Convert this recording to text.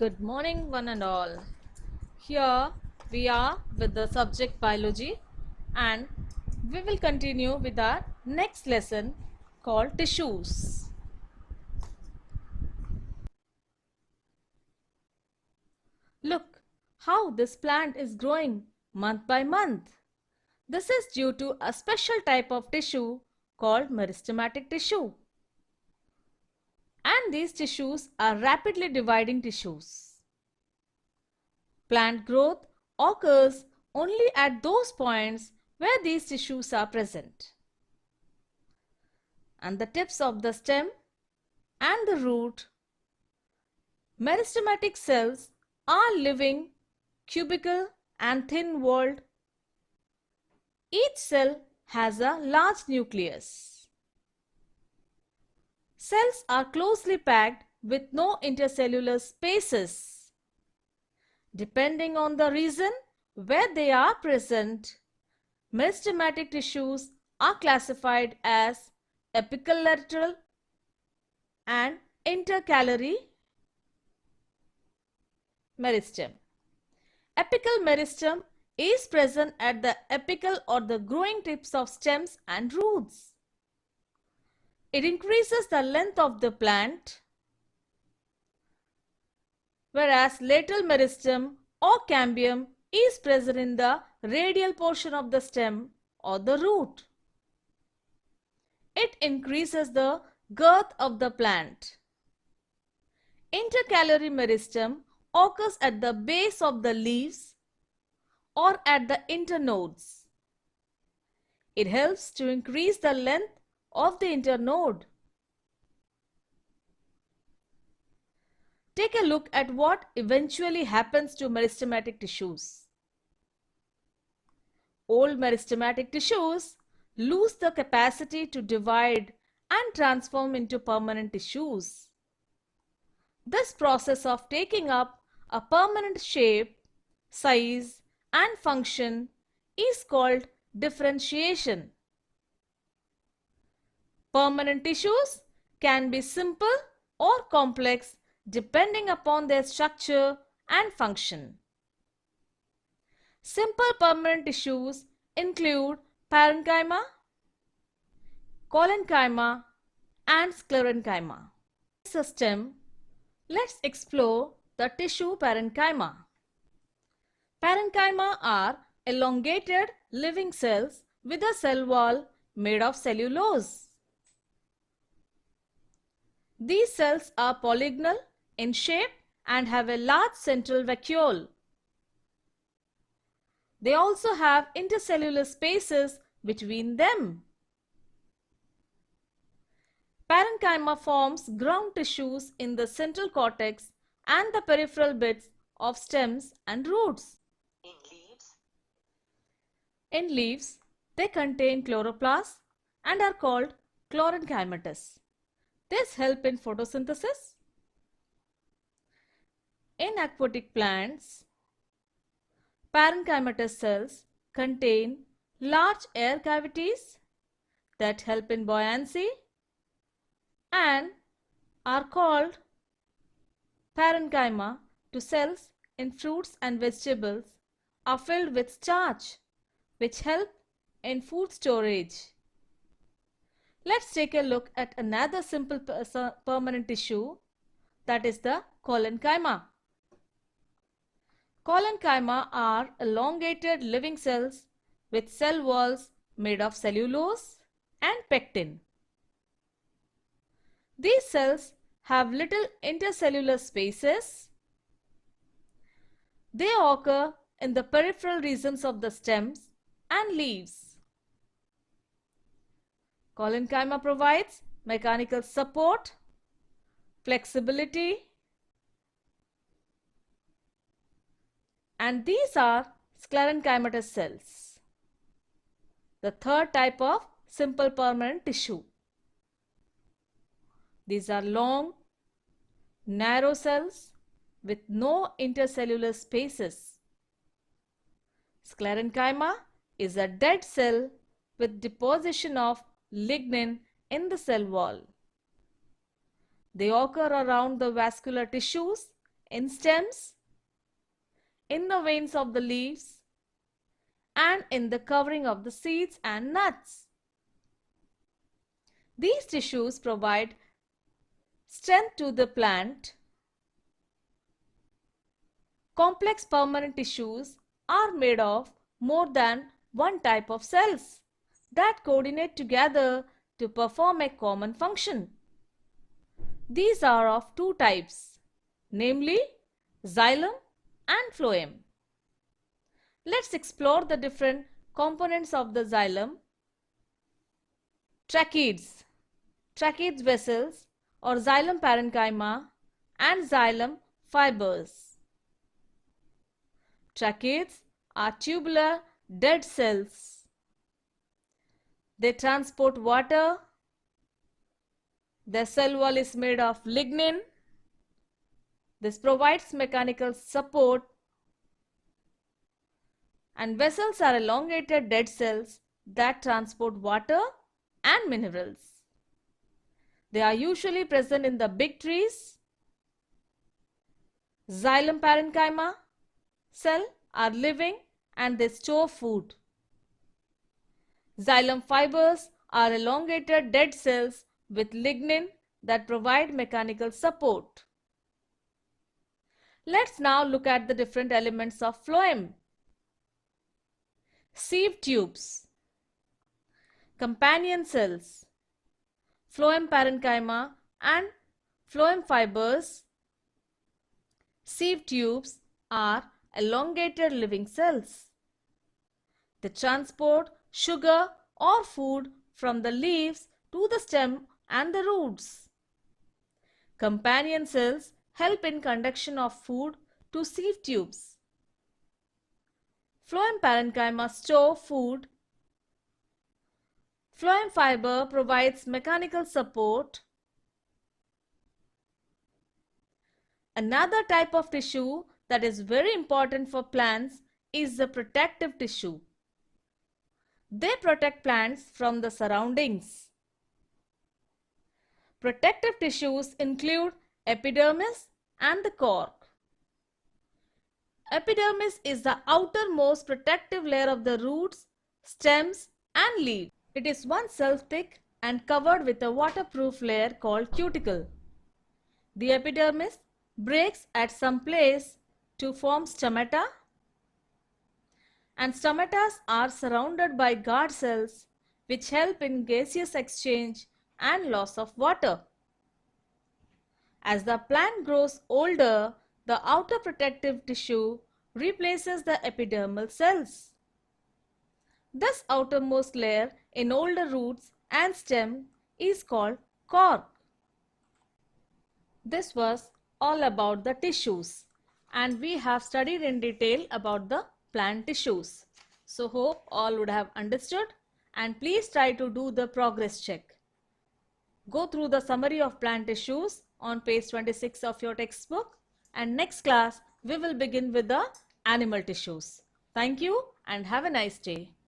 Good morning, one and all. Here we are with the subject biology, and we will continue with our next lesson called tissues. Look how this plant is growing month by month. This is due to a special type of tissue called meristematic tissue. And these tissues are rapidly dividing tissues. Plant growth occurs only at those points where these tissues are present. And the tips of the stem and the root, meristematic cells, are living, cubical and thin-walled. Each cell has a large nucleus. Cells are closely packed with no intercellular spaces. Depending on the region where they are present, meristematic tissues are classified as apical lateral and intercalary meristem. Apical meristem is present at the apical or the growing tips of stems and roots. It increases the length of the plant, whereas lateral meristem or cambium is present in the radial portion of the stem or the root. It increases the girth of the plant. Intercalary meristem occurs at the base of the leaves or at the internodes. It helps to increase the length of the internode. Take a look at what eventually happens to meristematic tissues. Old meristematic tissues lose the capacity to divide and transform into permanent tissues. This process of taking up a permanent shape, size, and function is called differentiation. Permanent tissues can be simple or complex depending upon their structure and function. Simple permanent tissues include parenchyma, collenchyma, and sclerenchyma. System, let's explore the tissue parenchyma. Parenchyma are elongated living cells with a cell wall made of cellulose. These cells are polygonal in shape and have a large central vacuole. They also have intercellular spaces between them. Parenchyma forms ground tissues in the central cortex and the peripheral bits of stems and roots. In leaves, they contain chloroplasts and are called chlorenchymatous. This helps in photosynthesis. In aquatic plants, parenchymatous cells contain large air cavities that help in buoyancy and are called parenchyma to cells in fruits and vegetables are filled with starch which help in food storage. Let's take a look at another simple permanent tissue, that is the collenchyma. Collenchyma are elongated living cells with cell walls made of cellulose and pectin. These cells have little intercellular spaces. They occur in the peripheral regions of the stems and leaves. Collenchyma provides mechanical support, flexibility, and these are sclerenchymatous cells, the third type of simple permanent tissue. These are long, narrow cells with no intercellular spaces. Sclerenchyma is a dead cell with deposition of lignin in the cell wall. They occur around the vascular tissues in stems, in the veins of the leaves, and in the covering of the seeds and nuts. These tissues provide strength to the plant. Complex permanent tissues are made of more than one type of cells that coordinate together to perform a common function. These are of two types, namely xylem and phloem. Let's explore the different components of the xylem. Tracheids, tracheids vessels or xylem parenchyma and xylem fibers. Tracheids are tubular dead cells. They transport water. Their cell wall is made of lignin. This provides mechanical support. And vessels are elongated dead cells that transport water and minerals. They are usually present in the big trees. Xylem parenchyma cells are living and they store food. Xylem fibers are elongated dead cells with lignin that provide mechanical support. Let's now look at the different elements of phloem. Sieve tubes, companion cells, phloem parenchyma and phloem fibers. Sieve tubes are elongated living cells. They transport sugar or food from the leaves to the stem and the roots. Companion cells help in conduction of food to sieve tubes. Phloem parenchyma store food. Phloem fiber provides mechanical support. Another type of tissue that is very important for plants is the protective tissue. They protect plants from the surroundings. Protective tissues include epidermis and the cork. Epidermis is the outermost protective layer of the roots, stems and leaves. It is 1 cell thick and covered with a waterproof layer called cuticle. The epidermis breaks at some place to form stomata, and stomatas are surrounded by guard cells which help in gaseous exchange and loss of water. As the plant grows older, the outer protective tissue replaces the epidermal cells. This outermost layer in older roots and stem is called cork. This was all about the tissues, and we have studied in detail about the plant tissues. So hope all would have understood, and please try to do the progress check. Go through the summary of plant tissues on page 26 of your textbook, and next class we will begin with the animal tissues. Thank you and have a nice day.